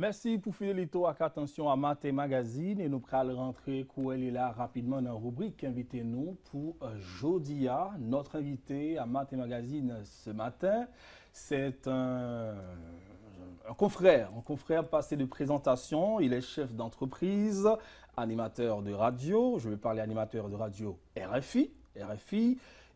Merci pour fidélité et attention à Matin Magazine et nous allons rentrer là rapidement dans la rubrique Invitez-nous pour Jodia. Notre invité à Matin Magazine ce matin, c'est un confrère passé de présentation. Il est chef d'entreprise, animateur de radio. Je vais parler animateur de radio RFI.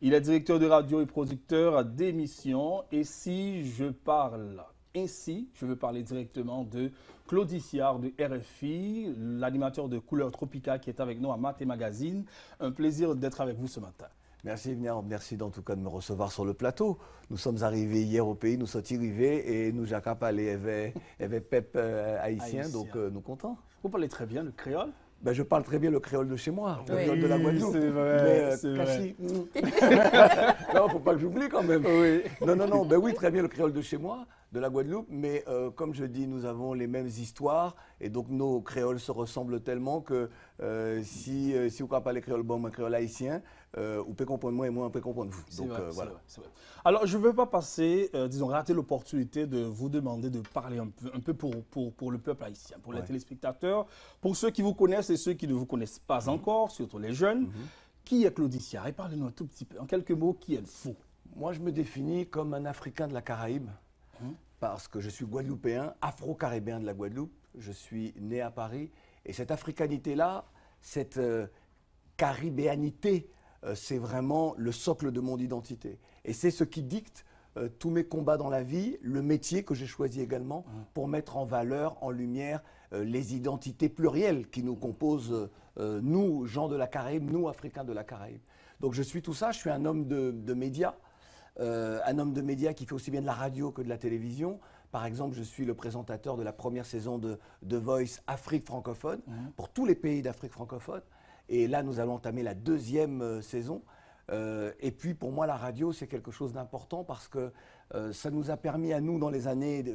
Il est directeur de radio et producteur d'émissions. Et si je parle ainsi, je veux parler directement de Claude Issiard de RFI, l'animateur de Couleur Tropicale qui est avec nous à Matin Magazine. Un plaisir d'être avec vous ce matin. Merci Evnia, merci en tout cas de me recevoir sur le plateau. Nous sommes arrivés hier au pays, nous sommes arrivés et nous Jacques parlé avec pep haïtien, donc nous contents. Vous parlez très bien le créole? Ben, je parle très bien le créole de chez moi, le créole de la Guadeloupe. C'est vrai, c'est vrai. Non, faut pas que j'oublie quand même. Oui. Non, ben oui, très bien le créole de chez moi, de la Guadeloupe, mais comme je dis, nous avons les mêmes histoires et donc nos créoles se ressemblent tellement que si vous ne parlez créole bon, un créole haïtien, vous pouvez comprendre moi et moi, on peut comprendre vous. Donc voilà. C'est vrai. Alors, je ne veux pas passer, rater l'opportunité de vous demander de parler un peu pour le peuple haïtien, pour les téléspectateurs, pour ceux qui vous connaissent et ceux qui ne vous connaissent pas encore, surtout les jeunes. Qui est Claude Issiard? Et parlez-nous un tout petit peu, en quelques mots, qui êtes-vous? Moi, je me définis comme un Africain de la Caraïbe, parce que je suis guadeloupéen, afro-caribéen de la Guadeloupe. Je suis né à Paris. Et cette africanité-là, cette caribéanité, c'est vraiment le socle de mon identité. Et c'est ce qui dicte tous mes combats dans la vie, le métier que j'ai choisi également pour mettre en valeur, en lumière, les identités plurielles qui nous composent, nous, gens de la Caraïbe, nous, Africains de la Caraïbe. Donc je suis tout ça, je suis un homme de médias, qui fait aussi bien de la radio que de la télévision. Par exemple, je suis le présentateur de la première saison de The Voice Afrique francophone, pour tous les pays d'Afrique francophone. Et là, nous allons entamer la deuxième saison. Et puis, pour moi, la radio, c'est quelque chose d'important parce que ça nous a permis à nous, dans les années,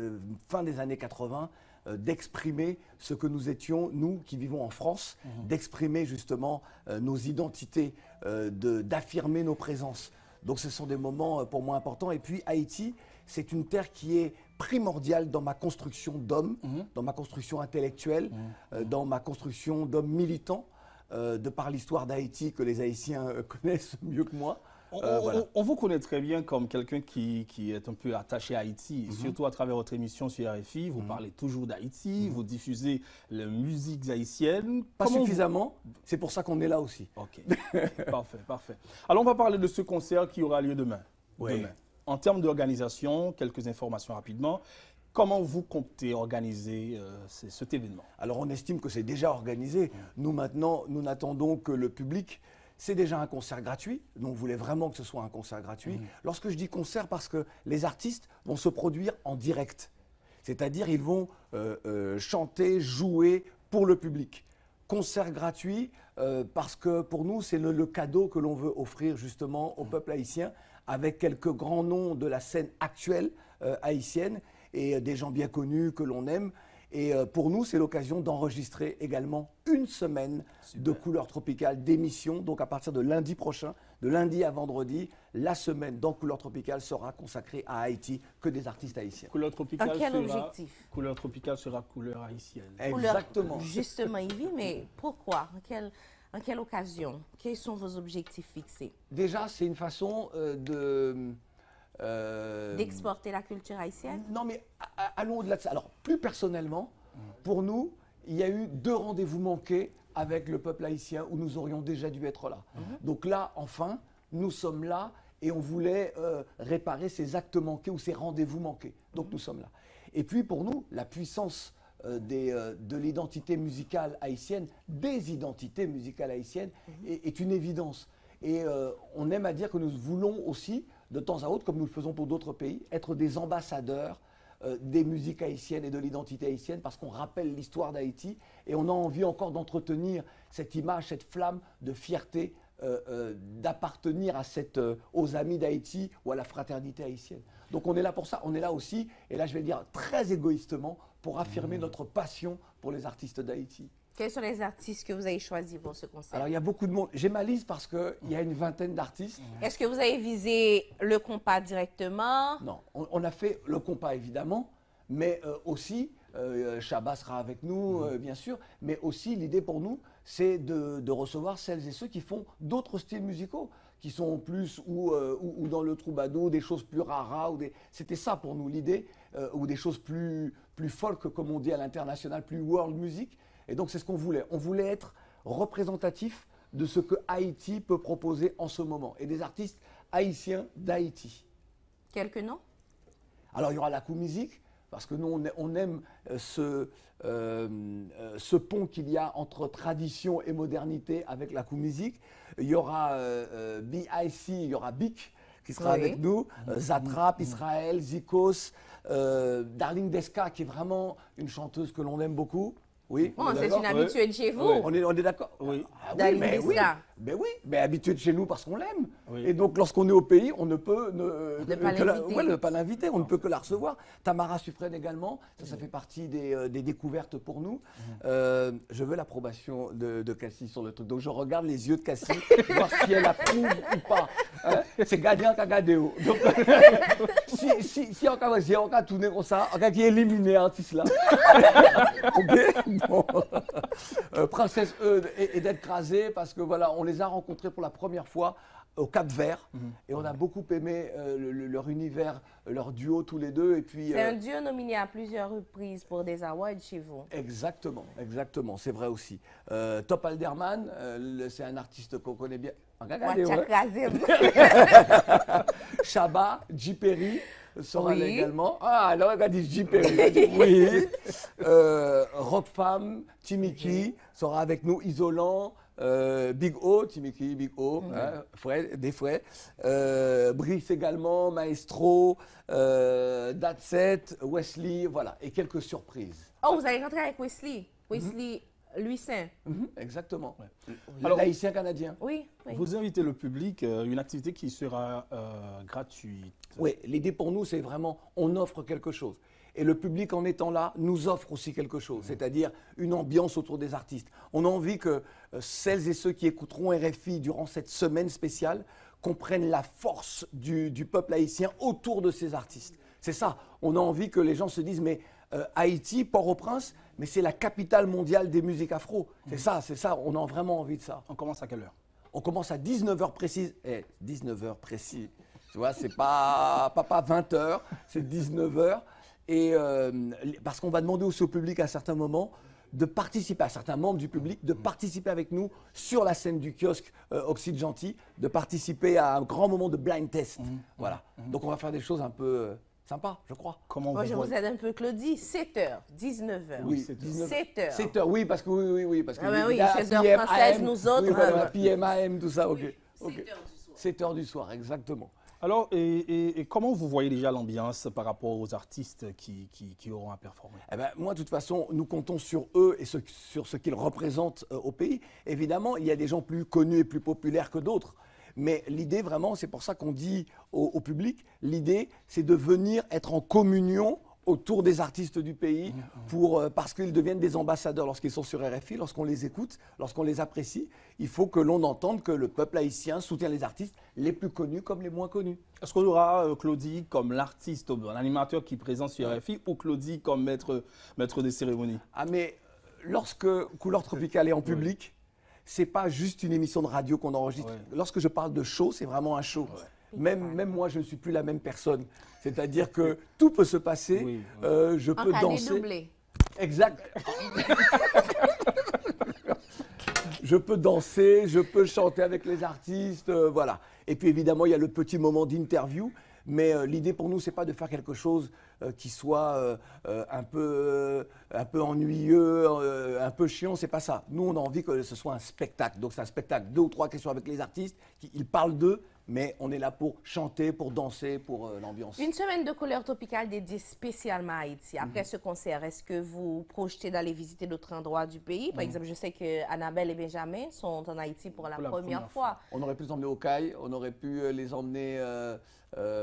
fin des années 80, d'exprimer ce que nous étions, nous qui vivons en France, d'exprimer justement nos identités, d'affirmer nos présences. Donc, ce sont des moments pour moi importants. Et puis, Haïti, c'est une terre qui est primordiale dans ma construction d'homme, dans ma construction intellectuelle, dans ma construction d'homme militant. De par l'histoire d'Haïti que les Haïtiens connaissent mieux que moi. Voilà. On vous connaît très bien comme quelqu'un qui est un peu attaché à Haïti, surtout à travers votre émission sur RFI. Vous parlez toujours d'Haïti, vous diffusez les musiques haïtiennes. Pas suffisamment, c'est pour ça qu'on est là aussi. Ok, parfait. Alors on va parler de ce concert qui aura lieu demain. Demain. En termes d'organisation, quelques informations rapidement. Comment vous comptez organiser cet événement? Alors, on estime que c'est déjà organisé. Nous, maintenant, nous n'attendons que le public. C'est déjà un concert gratuit. Donc, on voulait vraiment que ce soit un concert gratuit. Lorsque je dis concert, parce que les artistes vont se produire en direct. C'est-à-dire, ils vont chanter, jouer pour le public. Concert gratuit, parce que pour nous, c'est le cadeau que l'on veut offrir justement au peuple haïtien, avec quelques grands noms de la scène actuelle haïtienne, et des gens bien connus que l'on aime. Et pour nous, c'est l'occasion d'enregistrer également une semaine de Couleur Tropicale, d'émissions. Donc à partir de lundi prochain, de lundi à vendredi, la semaine dans Couleur Tropicale sera consacrée à Haïti, que des artistes haïtiens. Couleur Tropicale quel objectif? Couleur Tropicale sera couleur haïtienne. Exactement. Justement, Yves, mais pourquoi? En quelle occasion? Quels sont vos objectifs fixés? Déjà, c'est une façon d'exporter la culture haïtienne? Non, mais allons au-delà de ça. Alors, plus personnellement, pour nous, il y a eu 2 rendez-vous manqués avec le peuple haïtien où nous aurions déjà dû être là. Donc là, enfin, nous sommes là et on voulait réparer ces actes manqués ou ces rendez-vous manqués. Donc nous sommes là. Et puis pour nous, la puissance de l'identité musicale haïtienne, des identités musicales haïtiennes, est une évidence. Et on aime à dire que nous voulons aussi, de temps à autre, comme nous le faisons pour d'autres pays, être des ambassadeurs des musiques haïtiennes et de l'identité haïtienne parce qu'on rappelle l'histoire d'Haïti et on a envie encore d'entretenir cette image, cette flamme de fierté d'appartenir aux amis d'Haïti ou à la fraternité haïtienne. Donc on est là pour ça, on est là aussi, et là je vais le dire très égoïstement, pour affirmer notre passion pour les artistes d'Haïti. Quels sont les artistes que vous avez choisis pour ce concert? Alors, il y a beaucoup de monde. J'ai ma liste parce qu'il y a une vingtaine d'artistes. Est-ce que vous avez visé le compas directement? Non, on a fait le compas, évidemment, mais aussi Chabat sera avec nous, bien sûr. Mais aussi, l'idée pour nous, c'est de recevoir celles et ceux qui font d'autres styles musicaux, qui sont plus ou dans le troubadour, des choses plus rara. C'était ça pour nous l'idée, ou des choses plus folk, comme on dit à l'international, plus world music. Et donc, c'est ce qu'on voulait. On voulait être représentatif de ce que Haïti peut proposer en ce moment, et des artistes haïtiens d'Haïti. Quelques noms? Alors, il y aura la musique, parce que nous, on aime ce pont qu'il y a entre tradition et modernité avec la musique. Il y aura BIC, il y aura Bic qui sera avec nous, Zatrap, Israël, Zikos, Darling Deska, qui est vraiment une chanteuse que l'on aime beaucoup. Oui, oh, c'est une habituée de chez vous. Oui. On est d'accord. Oui. Oui, mais habituée de chez nous parce qu'on l'aime. Oui. Et donc, lorsqu'on est au pays, on ne peut pas l'inviter, on ne peut que la recevoir. Tamara Sufren également, ça fait partie des découvertes pour nous. Je veux l'approbation de Cassie sur le truc. Donc, je regarde les yeux de Cassie, voir si elle approuve ou pas. Hein? C'est gagnant qu'à Gadeo. Donc, si on a tourné comme ça, on a éliminé l'artiste là. OK. Bon. Princesse Eudes et d'être crasée parce que voilà, on les a rencontrés pour la première fois au Cap-Vert et on a beaucoup aimé leur univers, leur duo tous les deux. Et puis c'est un duo nominé à plusieurs reprises pour des awards chez vous. Exactement, c'est vrai aussi. Top Alderman, c'est un artiste qu'on connaît bien. Chabat, J. Perry sera là également. Ah, alors regarde, J. Perry. Oui. Rock Femme, Timiki sera avec nous. Isolant, Big O, Timiki, Big O, hein, des frais. Brice également, Maestro, Datset, Wesley, voilà. Et quelques surprises. Oh, vous allez rentrer avec Wesley. Wesley. Louis Saint. Exactement. Oui. Alors, l'haïtien canadien. Oui. Vous invitez le public, une activité qui sera gratuite. Oui, l'idée pour nous, c'est vraiment, on offre quelque chose. Et le public, en étant là, nous offre aussi quelque chose, c'est-à-dire une ambiance autour des artistes. On a envie que celles et ceux qui écouteront RFI durant cette semaine spéciale comprennent la force du peuple haïtien autour de ces artistes. C'est ça, on a envie que les gens se disent, mais Haïti, Port-au-Prince, mais c'est la capitale mondiale des musiques afro. C'est ça, on a vraiment envie de ça. On commence à quelle heure? On commence à 19h précise. 19h précis, tu vois, c'est pas 20h, c'est 19h. Et parce qu'on va demander aussi au public à certains moments de participer, à certains membres du public, de participer avec nous sur la scène du kiosque Oxyde Gentil, de participer à un grand moment de blind test. Voilà. Donc on va faire des choses un peu sympa, je crois. Moi, je vous aide un peu, Claudie. 7h, 19h. Oui, 7h. 7h, oui, parce que oui. Parce que oui, 16h française, nous autres. Oui, voilà, PM, AM, tout ça, ok. 7h du soir. 7h du soir, exactement. Alors, et comment vous voyez déjà l'ambiance par rapport aux artistes qui auront à performer? Moi, de toute façon, nous comptons sur eux et sur ce qu'ils représentent au pays. Évidemment, il y a des gens plus connus et plus populaires que d'autres. Mais l'idée, vraiment, c'est pour ça qu'on dit au public, l'idée, c'est de venir être en communion autour des artistes du pays parce qu'ils deviennent des ambassadeurs lorsqu'ils sont sur RFI, lorsqu'on les écoute, lorsqu'on les apprécie. Il faut que l'on entende que le peuple haïtien soutient les artistes les plus connus comme les moins connus. Est-ce qu'on aura Claudie comme l'artiste, l'animateur qui est présent sur RFI ou Claudie comme maître des cérémonies? Ah mais lorsque Couleur Tropicale est en public, c'est pas juste une émission de radio qu'on enregistre. Lorsque je parle de show, c'est vraiment un show. Même moi, je ne suis plus la même personne. C'est-à-dire que tout peut se passer. Je peux danser. Doublé. Exact. Je peux danser, je peux chanter avec les artistes, voilà. Et puis évidemment, il y a le petit moment d'interview. Mais l'idée pour nous, c'est pas de faire quelque chose qui soit un peu ennuyeux, un peu chiant, c'est pas ça. Nous, on a envie que ce soit un spectacle. Donc c'est un spectacle, 2 ou 3 questions avec les artistes, ils parlent d'eux, mais on est là pour chanter, pour danser, pour l'ambiance. Une semaine de Couleur Tropicale dédiée spécialement à Haïti. Après ce concert, est-ce que vous projetez d'aller visiter d'autres endroits du pays? Par exemple, je sais que Annabelle et Benjamin sont en Haïti pour la première fois. On aurait pu les emmener au Caille, on aurait pu les emmener...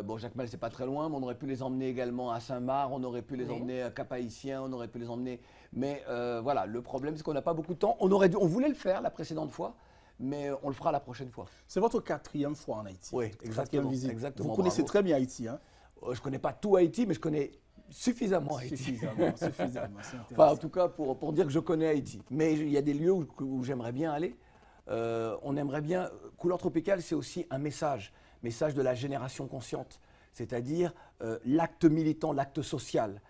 bon, Jacmel, c'est pas très loin, mais on aurait pu les emmener également à Saint-Marc, on aurait pu les emmener à Cap-Haïtien, on aurait pu les emmener... Mais voilà, le problème, c'est qu'on n'a pas beaucoup de temps. On voulait le faire la précédente fois, mais on le fera la prochaine fois. C'est votre 4e fois en Haïti. Oui, exactement. Vous connaissez très bien Haïti, hein? Je ne connais pas tout Haïti, mais je connais Suffisamment Haïti. Suffisamment. Enfin, en tout cas, pour dire que je connais Haïti. Mais il y a des lieux où j'aimerais bien aller. On aimerait bien... Couleur tropicale, c'est aussi un message de la génération consciente, c'est-à-dire l'acte militant, l'acte social.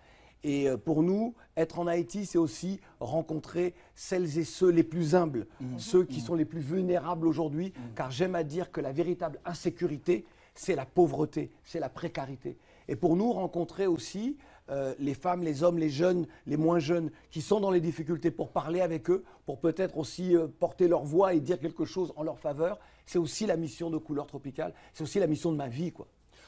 Et pour nous, être en Haïti, c'est aussi rencontrer celles et ceux les plus humbles, ceux qui sont les plus vulnérables aujourd'hui, car j'aime à dire que la véritable insécurité, c'est la pauvreté, c'est la précarité. Et pour nous, rencontrer aussi les femmes, les hommes, les jeunes, les moins jeunes, qui sont dans les difficultés, pour parler avec eux, pour peut-être aussi porter leur voix et dire quelque chose en leur faveur, c'est aussi la mission de Couleur tropicale, c'est aussi la mission de ma vie, quoi.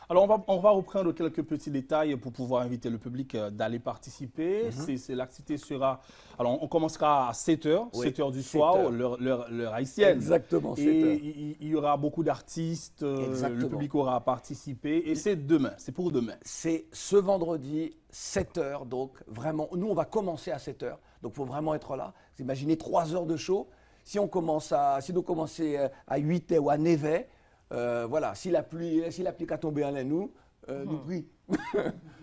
Alors, on va reprendre quelques petits détails pour pouvoir inviter le public d'aller participer. L'activité sera... Alors, on commencera à 7h, oui, 7h du soir, l'heure haïtienne. Exactement, 7h. Et il y aura beaucoup d'artistes, le public aura participé. Et c'est demain, c'est pour demain. C'est ce vendredi, 7h, donc vraiment... Nous, on va commencer à 7h, donc il faut vraiment être là. Vous imaginez 3 heures de show. Si nous commençons à 8h ou à 9h, voilà, si la pluie a tombé à nous, nous prie.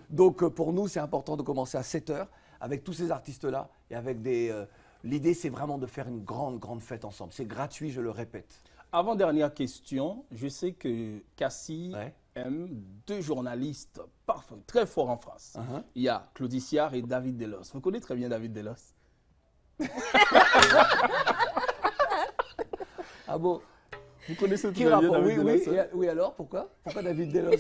Donc pour nous, c'est important de commencer à 7h avec tous ces artistes-là et avec des... L'idée, c'est vraiment de faire une grande fête ensemble. C'est gratuit, je le répète. Avant-dernière question, je sais que Cassie aime 2 journalistes parfaits, très forts en France. Il y a Claudie Siard et David Delos. Vous connaissez très bien David Delos? Ah bon? Vous connaissez très bien David Delos? Oui, alors pourquoi David Delos?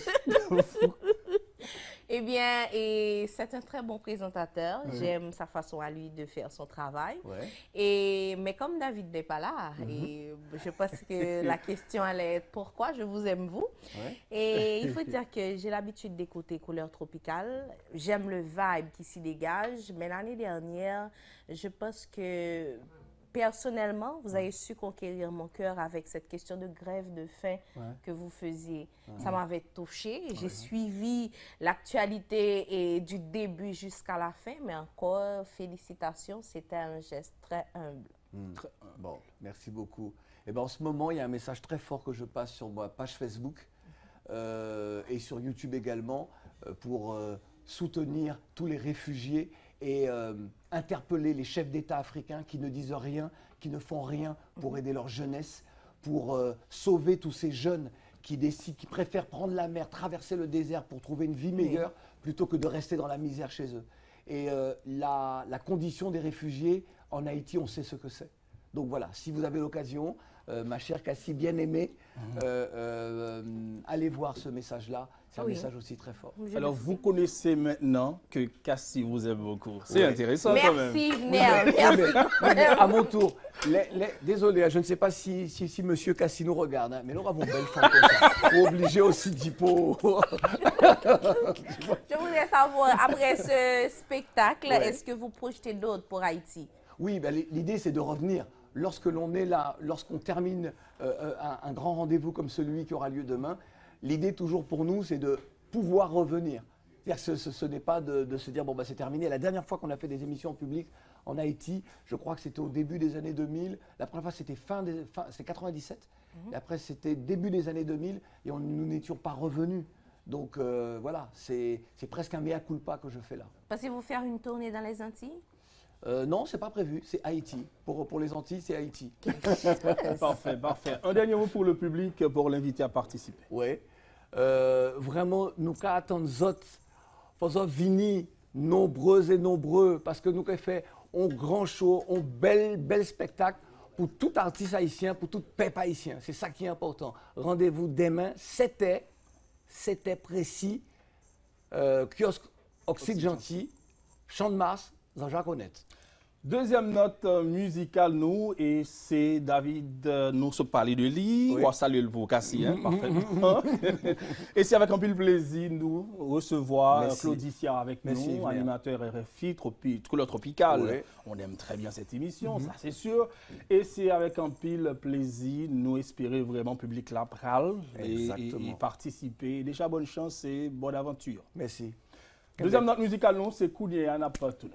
Eh bien, c'est un très bon présentateur. J'aime sa façon à lui de faire son travail. Mais comme David n'est pas là, et je pense que la question allait être pourquoi je vous aime vous. Et il faut dire que j'ai l'habitude d'écouter Couleur tropicale. J'aime le vibe qui s'y dégage. Mais l'année dernière, je pense que... Personnellement, vous avez su conquérir mon cœur avec cette question de grève de faim que vous faisiez. Ça m'avait touchée. J'ai suivi l'actualité et du début jusqu'à la fin, mais encore, félicitations, c'était un geste très humble. Bon, merci beaucoup. Et ben, en ce moment, il y a un message très fort que je passe sur ma page Facebook et sur YouTube également pour soutenir tous les réfugiés et interpeller les chefs d'État africains qui ne disent rien, qui ne font rien pour aider leur jeunesse, pour sauver tous ces jeunes qui préfèrent prendre la mer, traverser le désert pour trouver une vie meilleure plutôt que de rester dans la misère chez eux. Et la condition des réfugiés en Haïti, on sait ce que c'est. Donc voilà, si vous avez l'occasion, ma chère Cassie bien-aimée, allez voir ce message-là. C'est un message aussi très fort. Alors, vous connaissez maintenant que Cassie vous aime beaucoup. C'est intéressant quand même. Merci, Merci. Mais à mon tour, désolé, je ne sais pas si monsieur Cassie nous regarde, mais nous avons une belle femme comme ça. Faut obliger aussi d'hypo. Je voudrais savoir, après ce spectacle, est-ce que vous projetez d'autres pour Haïti? Oui, ben, l'idée c'est de revenir. Lorsque l'on est là, lorsqu'on termine un grand rendez-vous comme celui qui aura lieu demain, l'idée toujours pour nous, c'est de pouvoir revenir. Ce n'est pas de se dire, bon, bah, c'est terminé. La dernière fois qu'on a fait des émissions en public en Haïti, je crois que c'était au début des années 2000. La première fois, c'était c'était 97. Et après, c'était début des années 2000 et nous n'étions pas revenus. Donc voilà, c'est presque un mea culpa que je fais là. Pensez-vous faire une tournée dans les Antilles? Non, c'est pas prévu, c'est Haïti. Pour les Antilles, c'est Haïti. Parfait, parfait. Un dernier mot pour le public, pour l'inviter à participer. Oui. Vraiment, nous attendons autres, venir nombreux et nombreux, parce que nous avons fait un grand show, un bel spectacle pour tout artiste haïtien, pour tout peuple haïtien. C'est ça qui est important. Rendez-vous demain, c'était précis, kiosque Oxyde Gentil, Champ de Mars, Jean-Jacques Honnête. Deuxième note musicale, nous, et c'est David, nous se parler de lui. On va saluer le pour Cassie, parfaitement. Et c'est avec un peu de plaisir, nous, recevoir Claudie Siard avec nous, animateur RFI, Couleur tropicale. On aime très bien cette émission, ça c'est sûr. Et c'est avec un pile plaisir, nous espérer vraiment public là, pral, et participer. Déjà, bonne chance et bonne aventure. Merci. Deuxième note musicale, nous, c'est Kounia Napatoune.